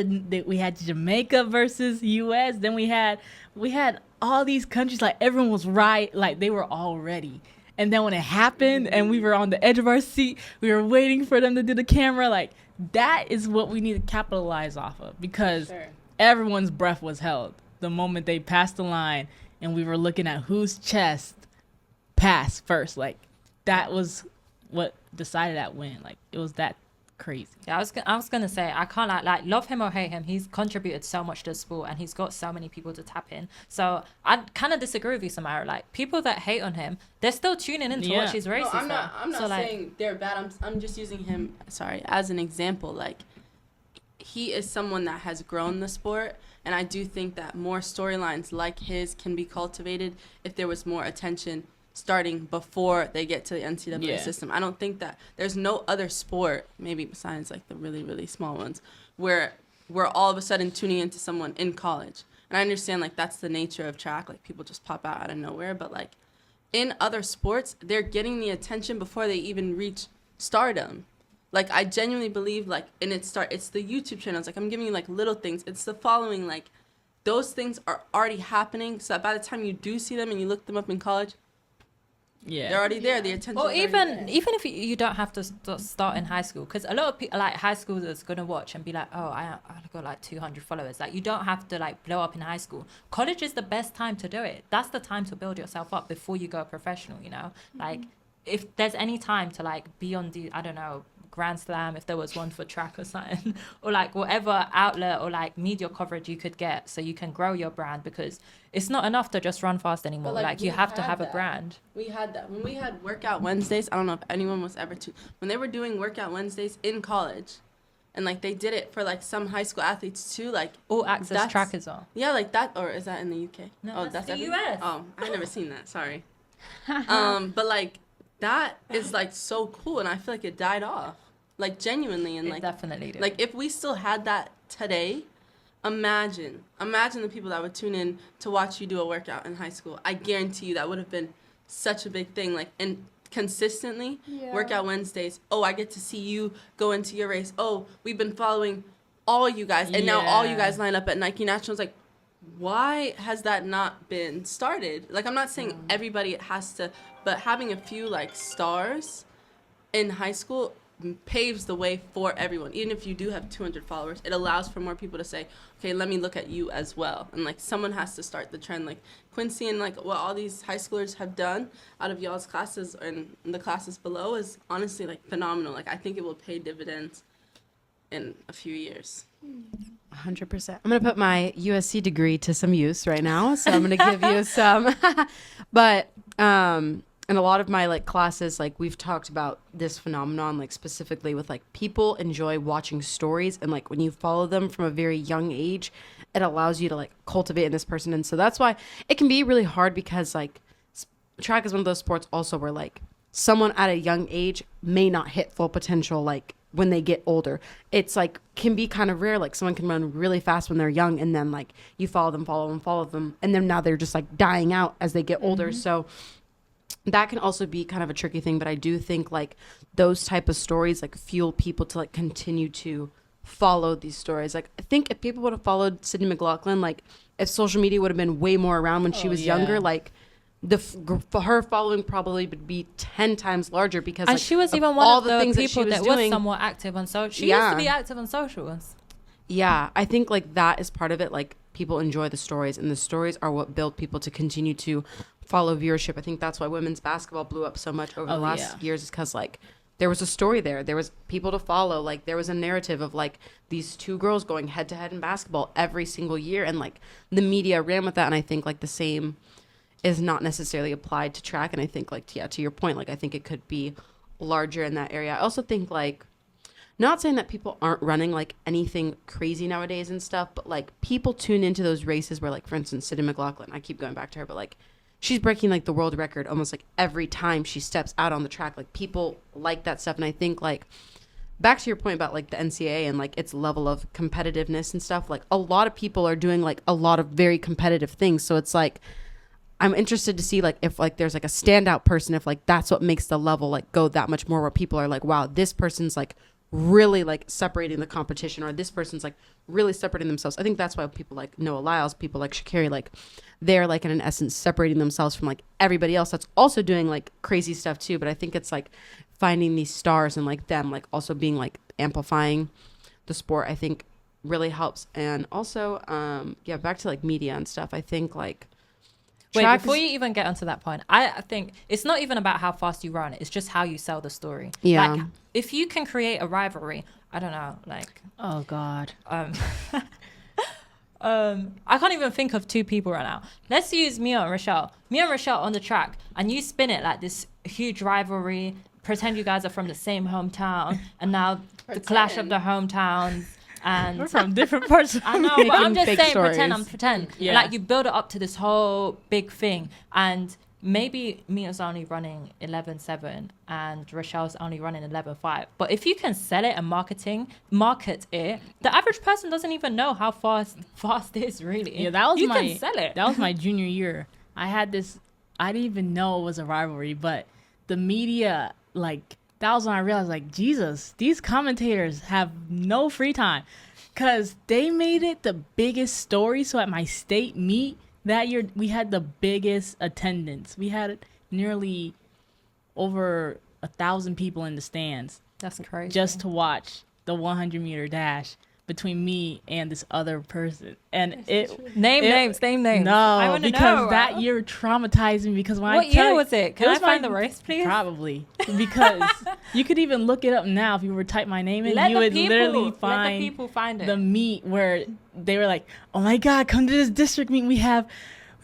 we had Jamaica versus US. Then we had all these countries, like, everyone was right. Like, they were all ready. And then when it happened and we were on the edge of our seat, we were waiting for them to do the camera. Like, that is what we need to capitalize off of because everyone's breath was held the moment they passed the line and we were looking at whose chest passed first. Like, that was what decided that win. Like, it was that crazy. Yeah, I was gonna say I can't like love him or hate him. He's contributed so much to the sport, and he's got so many people to tap in. So I kind of disagree with you, Samirah. Like people that hate on him, they're still tuning in to watch his races. No, I'm not so, saying they're bad. I'm just using him. Sorry, as an example. Like he is someone that has grown the sport, and I do think that more storylines like his can be cultivated if there was more attention starting before they get to the NCAA system. I don't think that there's no other sport, maybe besides like the really, really small ones, where we're all of a sudden tuning into someone in college. And I understand like that's the nature of track, like people just pop out of nowhere, but like in other sports, they're getting the attention before they even reach stardom. Like I genuinely believe like it's the YouTube channels, like I'm giving you like little things, it's the following, like those things are already happening so that by the time you do see them and you look them up in college, they're already there. The attention. Or even if you don't have to start in high school, because a lot of people like high schoolers gonna watch and be like, oh, I got like 200 followers. Like you don't have to like blow up in high school. College is the best time to do it. That's the time to build yourself up before you go professional. You know, like if there's any time to like be on the Grand Slam, if there was one for track or something, or like whatever outlet or like media coverage you could get, so you can grow your brand, because it's not enough to just run fast anymore. Like you have to have a brand. We had that when we had workout Wednesdays. I don't know if anyone was ever when they were doing workout Wednesdays in college, and like they did it for like some high school athletes too, like all access track as well. Yeah, like that. Or is that in the UK? No, that's the US. Oh, I never seen that. Sorry. But like that is like so cool, and I feel like it died off. Like genuinely, and it like definitely did. Like if we still had that today, imagine the people that would tune in to watch you do a workout in high school. I guarantee you that would have been such a big thing. Like and consistently, workout Wednesdays. Oh, I get to see you go into your race. Oh, we've been following all you guys, and now all you guys line up at Nike Nationals. Like, why has that not been started? Like, I'm not saying everybody has to, but having a few like stars in high school paves the way for everyone. Even if you do have 200 followers, it allows for more people to say, okay, let me look at you as well. And like someone has to start the trend. Like Quincy and like what all these high schoolers have done out of y'all's classes and the classes below is honestly like phenomenal. Like I think it will pay dividends in a few years. 100%. I'm going to put my USC degree to some use right now. So I'm going to give you some, but, in a lot of my like classes, like we've talked about this phenomenon, like specifically with like people enjoy watching stories, and like when you follow them from a very young age, it allows you to like cultivate in this person. And so that's why it can be really hard, because like track is one of those sports also where like someone at a young age may not hit full potential like when they get older. It's like can be kind of rare. Like someone can run really fast when they're young, and then like you follow them, and then now they're just like dying out as they get older. So that can also be kind of a tricky thing, but I do think like those type of stories like fuel people to like continue to follow these stories. Like I think if people would have followed Sydney McLaughlin, like if social media would have been way more around when she was younger, like her following probably would be 10 times larger, because and like, she was even one of the people that was doing, somewhat active on social. She used to be active on socials. Yeah, I think like that is part of it. Like people enjoy the stories, and the stories are what build people to continue to follow viewership. I think that's why women's basketball blew up so much over the last years, is because like there was a story there was people to follow, like there was a narrative of like these two girls going head to head in basketball every single year, and like the media ran with that. And I think like the same is not necessarily applied to track, and I think like to your point, like I think it could be larger in that area. I also think like, not saying that people aren't running like anything crazy nowadays and stuff, but like people tune into those races where like, for instance, Sydney McLaughlin, I keep going back to her, but like she's breaking like the world record almost like every time she steps out on the track. Like people like that stuff. And I think like back to your point about like the NCAA and like its level of competitiveness and stuff, like a lot of people are doing like a lot of very competitive things. So it's like, I'm interested to see like if like there's like a standout person, if like that's what makes the level like go that much more, where people are like, wow, this person's like really like separating the competition, or this person's like really separating themselves. I think that's why people like Noah Lyles, people like Sha'Carri, like they're like in essence separating themselves from like everybody else that's also doing like crazy stuff too. But I think it's like finding these stars and like them like also being like amplifying the sport, I think really helps. And also back to like media and stuff, I think like Wait, track before is- you even get onto that point, I think it's not even about how fast you run. It's just how you sell the story. Yeah. Like, if you can create a rivalry, I don't know, like, Oh God. I can't even think of two people right now. Let's use Mia and Rachael. Mia and Rachael on the track, and you spin it like this huge rivalry. Pretend you guys are from the same hometown, and now the clash of the hometowns. And We're from different parts of I know, but I'm Making just fake saying, stories. pretend. Yeah. Like, you build it up to this whole big thing, and maybe Mia's only running 11.7 and Rachel's only running 11.5. But if you can sell it and market it, the average person doesn't even know how fast it is really. Yeah, that was you my can sell it. That was my junior year. I had this. I didn't even know it was a rivalry, but the media, like, that was when I realized, like, Jesus, these commentators have no free time, because they made it the biggest story. So at my state meet that year, we had the biggest attendance. We had nearly over 1,000 people in the stands That's crazy. just to watch the 100-meter dash between me and this other person. And name names. I no, wanna because know. that year traumatized me, because when What I tell year you- was it? Can I was find my- the race, please? Probably, because you could even look it up now. If you were to type my name in, Let you the would people, literally let the find people find it. the meet where they were like, "Oh my God, come to this district meet. We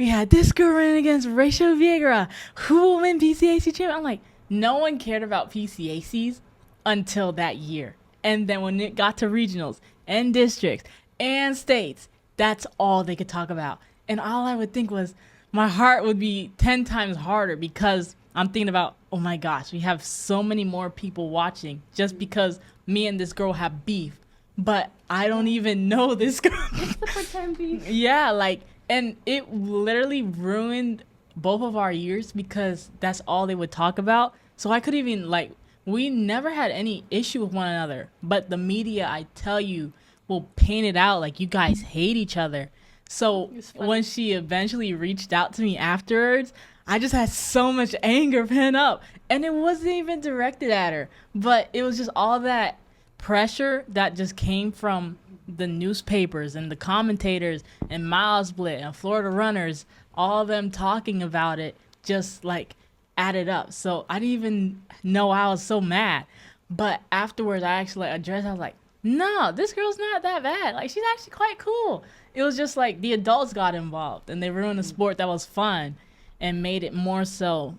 had this girl running against Rachael Uvieghara. Who will win PCAC champion?" I'm like, no one cared about PCACs until that year. And then when it got to regionals and districts and states, that's all they could talk about. And all I would think was, my heart would be 10 times harder, because I'm thinking about, oh my gosh, we have so many more people watching just because me and this girl have beef. But I don't even know this girl. Pretend beef. Yeah, like, and it literally ruined both of our years, because that's all they would talk about. So I could even, like, we never had any issue with one another, but the media, I tell you, will paint it out like you guys hate each other. So when she eventually reached out to me afterwards, I just had so much anger pent up, and it wasn't even directed at her, but it was just all that pressure that just came from the newspapers and the commentators and Miles Split and Florida Runners, all of them talking about it, just like added up. So I didn't even know I was so mad. But afterwards, I actually addressed, I was like, no, this girl's not that bad. Like, she's actually quite cool. It was just like the adults got involved and they ruined a sport that was fun and made it more so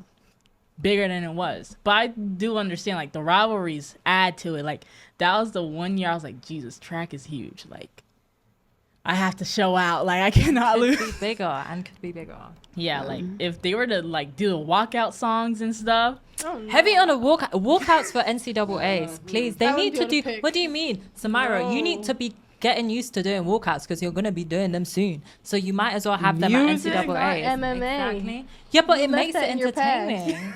bigger than it was. But I do understand, like, the rivalries add to it. Like, that was the one year I was like, Jesus, track is huge. Like, I have to show out. Like, I cannot could be lose. bigger and could be bigger. Yeah, like, if they were to, like, do the walkout songs and stuff. Oh, no. Heavy on the walkouts for NCAAs, please. They That need would to be do. on the pick. What do you mean, Samira? You need No. to be getting used to doing walkouts, because you're gonna be doing them soon. So you might as well have them Music, at not NCAAs. MMA. Exactly. Yeah, but You it left makes that it in your past. entertaining.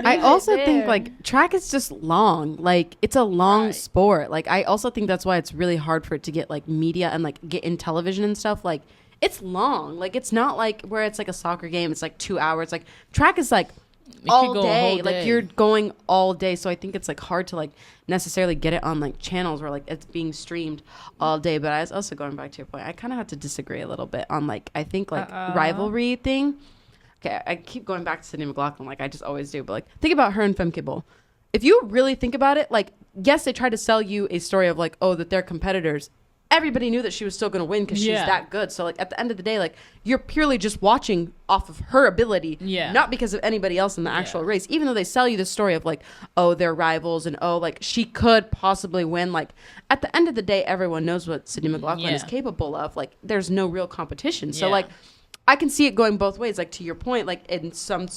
I also there. think, like, track is just long. Like, it's a long Right. sport. Like, I also think that's why it's really hard for it to get, like, media and, like, get in television and stuff. Like, it's long. Like, it's not like where it's like a soccer game. It's like 2 hours. Like, track is like could all go a day. whole Like, day. you're going all day. So I think it's like hard to like necessarily get it on like channels where like it's being streamed all day. But I was also going back to your point. I kind of have to disagree a little bit on like, I think like rivalry thing. Okay, I keep going back to Sydney McLaughlin like I just always do. But like, think about her and Femke Bowl. If you really think about it, like, yes, they tried to sell you a story of like, oh, that they're competitors. Everybody knew that she was still going to win because she's Yeah. that good. So like at the end of the day, like you're purely just watching off of her ability, Yeah. not because of anybody else in the actual race. Even though they sell you the story of like, oh, they're rivals and oh, like she could possibly win. Like at the end of the day, everyone knows what Sydney McLaughlin is Yeah. capable of. Like there's no real competition. So Yeah. like I can see it going both ways. Like to your point, like in some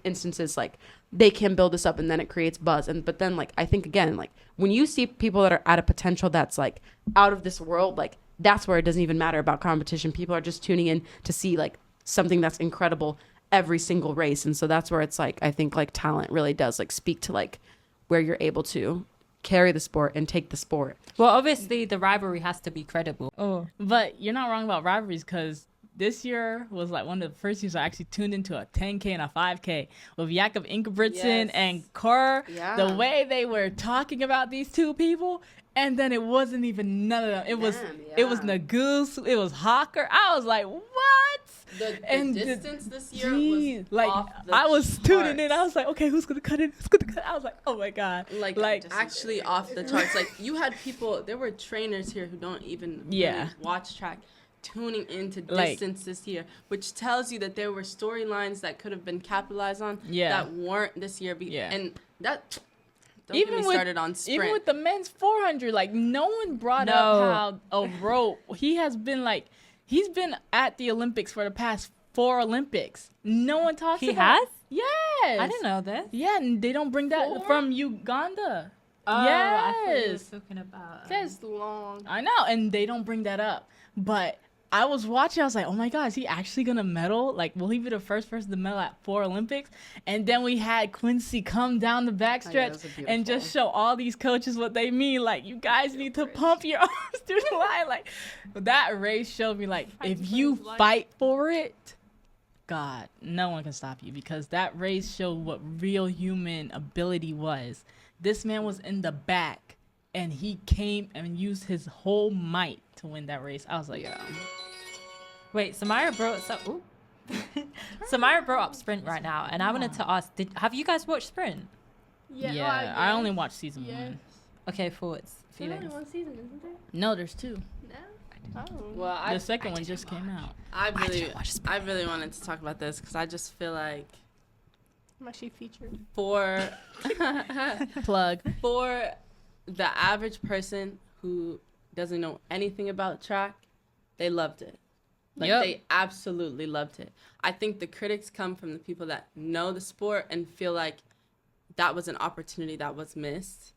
instances, like they can build this up and then it creates buzz. And but then like I think again, like when you see people that are at a potential that's like out of this world, like that's where it doesn't even matter about competition. People are just tuning in to see like something that's incredible every single race. And so that's where it's like I think like talent really does like speak to like where you're able to carry the sport and take the sport. Well, obviously the rivalry has to be credible. Oh, But you're not wrong about rivalries, because this year was like one of the first years I actually tuned into a 10K and a 5K with Jakob Ingebrigtsen Yes. and Cor. Yeah. The way they were talking about these two people, and then it wasn't even none of them. It was Them, it was yeah. Nagoose, it was Hawker. I was like, what? And the distance this year Jeez, was like off the I was tuning in. I charts. was like, okay, who's gonna cut it? Who's gonna cut? I was like, oh my god, like actually off the charts. Like you had people, there were trainers here who don't even really watch track, tuning into distance this year, which tells you that there were storylines that could have been capitalized on that weren't this year. And that don't even get me started on sprint. Even with the men's 400, like no one brought up how a rope. He's been at the Olympics for the past 4 Olympics. No one talks about. He has? Yes. I didn't know this. Yeah, and they don't bring that from Uganda. Oh, yes. I thought you were talking about. That's long. I know, and they don't bring that up. But I was watching, I was like, oh my God, is he actually going to medal? Like, will he be the first person to medal at 4 Olympics? And then we had Quincy come down the backstretch and just show all these coaches what they mean. Like, you guys need to pump your arms through the line. Like, that race showed me, like, if you fight for it, God, no one can stop you, because that race showed what real human ability was. This man was in the back, and he came and used his whole might to win that race. I was like, Wait, Samirah brought up sprint right now, and I wanted to ask, have you guys watched sprint? Yeah, I only watched season 1. Okay, thoughts, There's only feelings. 1 season, isn't there? No, there's 2. No. Oh. Well, The second one just came out. I really wanted to talk about this because I just feel like Am she featured? for Plug. for the average person who doesn't know anything about track, they loved it. Like they absolutely loved it. I think the critics come from the people that know the sport and feel like that was an opportunity that was missed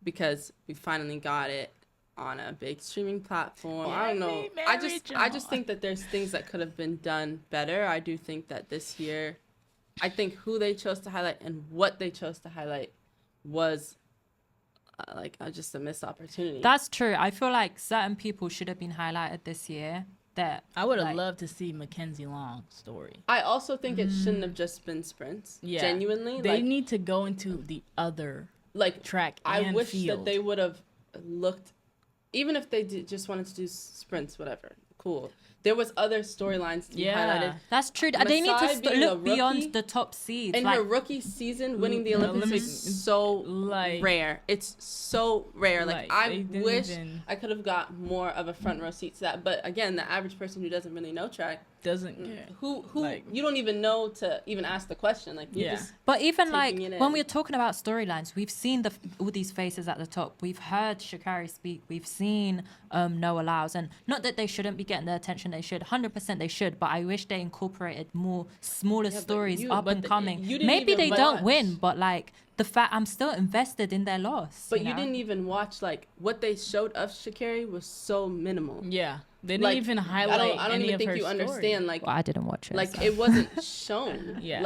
because we finally got it on a big streaming platform. I don't know. I just think that there's things that could have been done better. I do think that this year, I think who they chose to highlight and what they chose to highlight was just a missed opportunity. That's true. I feel like certain people should have been highlighted this year. That I would have loved to see Mackenzie Long's story. I also think it shouldn't have just been sprints. Yeah. Genuinely. They need to go into the other track I and wish field. that they would have looked, even if they just wanted to do sprints, whatever. Cool. There was other storylines to be highlighted. That's true. They need Masai to being look a rookie, beyond the top seeds. In her rookie season, winning the Olympics is so rare. It's so rare. Like I wish I could have got more of a front row seat to that. But again, the average person who doesn't really know track doesn't care. Who you don't even know to even ask the question. Like you just But even like taking it when in. we're talking about storylines, we've seen all these faces at the top. We've heard Sha'Carri speak. We've seen Noah Lyles, and not that they shouldn't be getting the attention they should. 100% they should. But I wish they incorporated more smaller stories up and coming. Maybe they don't win, but like the fact I'm still invested in their loss. But you didn't even watch like what they showed of Sha'Carri was so minimal. Yeah. They didn't even highlight I don't any even of think her you story. understand. Like, I didn't watch it. Like, so. it wasn't shown. Yeah.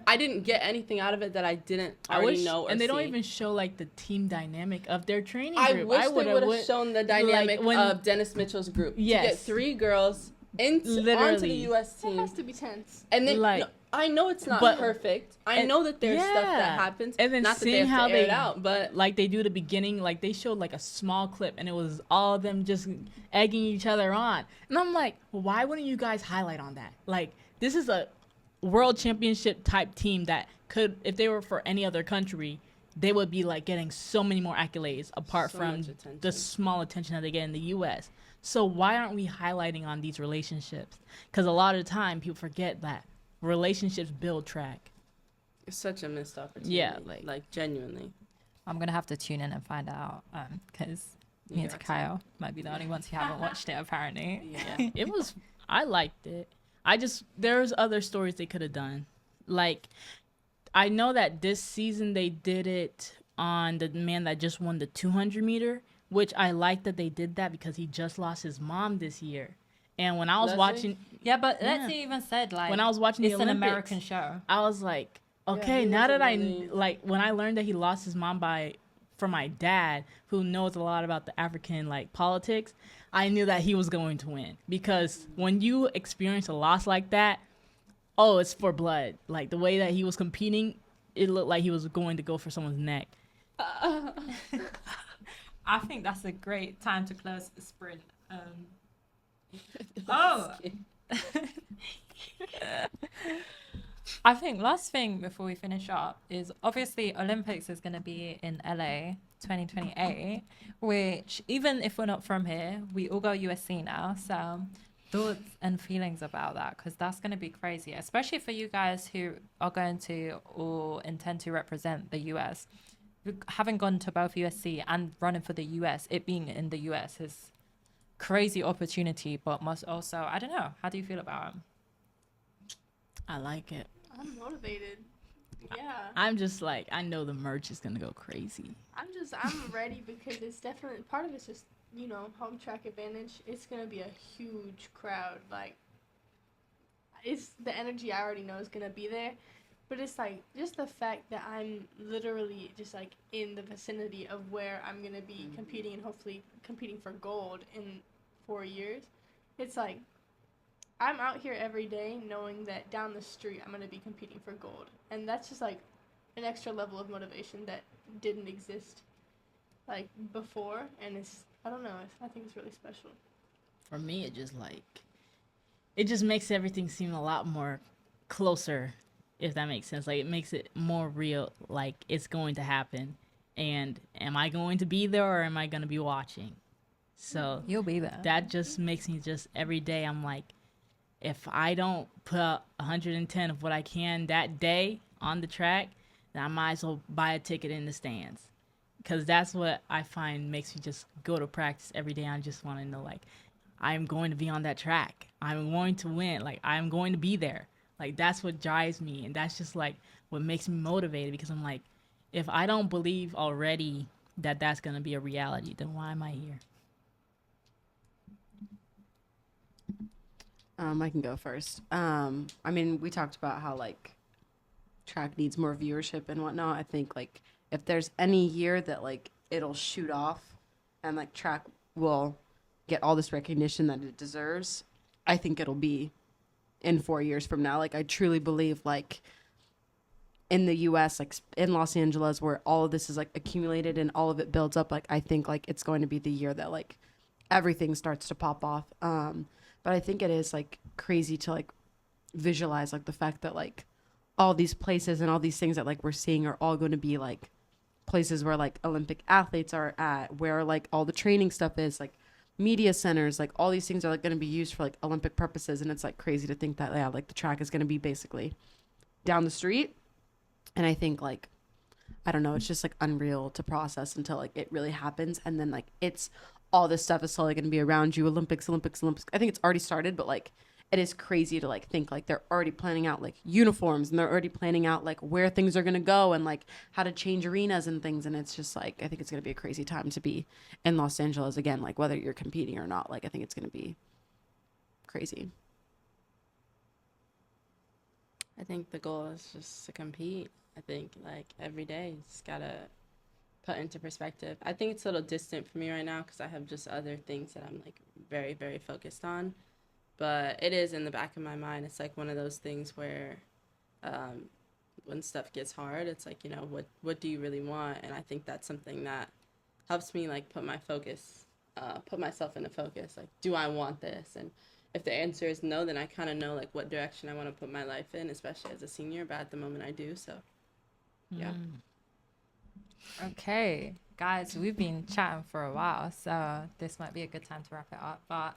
I didn't get anything out of it that I didn't already know. And they don't even show like the team dynamic of their training I group. wish they would have shown the dynamic of Dennis Mitchell's group. Yes. To get 3 girls onto the U.S. team. It has to be tense. And then I know it's not perfect. I know that there's stuff that happens. And then not that seeing they have how to air they it out, but like they do at the beginning, like they showed like a small clip, and it was all of them just egging each other on. And I'm like, why wouldn't you guys highlight on that? Like, this is a world championship type team that could, if they were for any other country, they would be like getting so many more accolades apart from the small attention that they get in the U.S. So why aren't we highlighting on these relationships? Because a lot of the time people forget that relationships build track. It's such a missed opportunity. Yeah, like genuinely. I'm gonna have to tune in and find out because me and Takiya might be the only ones who haven't watched it apparently. Yeah, it was. I liked it. There's other stories they could have done. Like, I know that this season they did it on the man that just won the 200 meter, which I like that they did that because he just lost his mom this year. And when I was watching, but let's even said like when I was watching the it's Olympics, an American show. I was like, okay, now that when I learned that he lost his mom from my dad, who knows a lot about the African like politics, I knew that he was going to win, because when you experience a loss like that, it's for blood. Like the way that he was competing, it looked like he was going to go for someone's neck. I think that's a great time to close the sprint. I think last thing before we finish up is obviously Olympics is going to be in LA 2028, which even if we're not from here, we all go USC now. So thoughts and feelings about that, because that's going to be crazy, especially for you guys who are going to or intend to represent the US. Having gone to both USC and running for the US, it being in the US is crazy opportunity, but must also, I don't know, how do you feel about it? I like it. I'm motivated. Yeah. I'm just like, I know the merch is gonna go crazy. I'm ready because it's definitely, part of it's just, home track advantage. It's going to be a huge crowd. Like, it's the energy I already know is going to be there. But it's like, just the fact that I'm literally just like in the vicinity of where I'm going to be competing and hopefully competing for gold in 4 years. It's like, I'm out here every day knowing that down the street I'm going to be competing for gold. And that's just like an extra level of motivation that didn't exist like before. And it's, I don't know, I think it's really special. For me, it just makes everything seem a lot more closer, if that makes sense. Like, it makes it more real, like it's going to happen. And am I going to be there, or am I going to be watching? So You'll be there. that just makes me just every day, I'm like, if I don't put up 110 of what I can that day on the track, then I might as well buy a ticket in the stands. Because that's what I find makes me just go to practice every day. I just want to know, like, I'm going to be on that track. I'm going to win. Like, I'm going to be there. Like, that's what drives me. And that's just, like, what makes me motivated. Because I'm like, if I don't believe already that that's going to be a reality, then why am I here? I can go first. I mean, we talked about how, like, track needs more viewership and whatnot. I think, like, if there's any year that, like, it'll shoot off and, like, track will get all this recognition that it deserves, I think it'll be in 4 years from now. Like, I truly believe, like, in the U.S., like, in Los Angeles, where all of this is, like, accumulated and all of it builds up, like, I think, like, it's going to be the year that, like, everything starts to pop off. But I think it is, like, crazy to, like, visualize, like, the fact that, like, all these places and all these things that, like, we're seeing are all going to be, like, places where, like, Olympic athletes are at, where, like, all the training stuff is, like, media centers, like, all these things are, like, going to be used for, like, Olympic purposes. And it's, like, crazy to think that, yeah, like, the track is going to be basically down the street. And I think, like, I don't know, it's just, like, unreal to process until, like, it really happens. And then, like, it's all this stuff is slowly going to be around you. Olympics. I think it's already started, but, like, it is crazy to, like, think, like, they're already planning out, like, uniforms, and they're already planning out, like, where things are going to go and, like, how to change arenas and things. And it's just, like, I think it's going to be a crazy time to be in Los Angeles again, like, whether you're competing or not. Like, I think it's going to be crazy. I think the goal is just to compete. I think, like, every day, just gotta put into perspective. I think it's a little distant for me right now because I have just other things that I'm, like, very, very focused on. But it is in the back of my mind. It's, like, one of those things where when stuff gets hard, it's, like, what do you really want? And I think that's something that helps me, like, put myself into focus. Like, do I want this? And if the answer is no, then I kind of know, like, what direction I want to put my life in, especially as a senior. But at the moment I do, so yeah. Okay, guys, we've been chatting for a while, so this might be a good time to wrap it up. But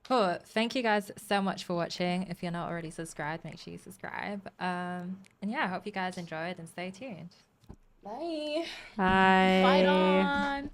cool, thank you guys so much for watching. If you're not already subscribed, make sure you subscribe. And yeah, I hope you guys enjoyed and stay tuned. Bye. Bye. Fight on!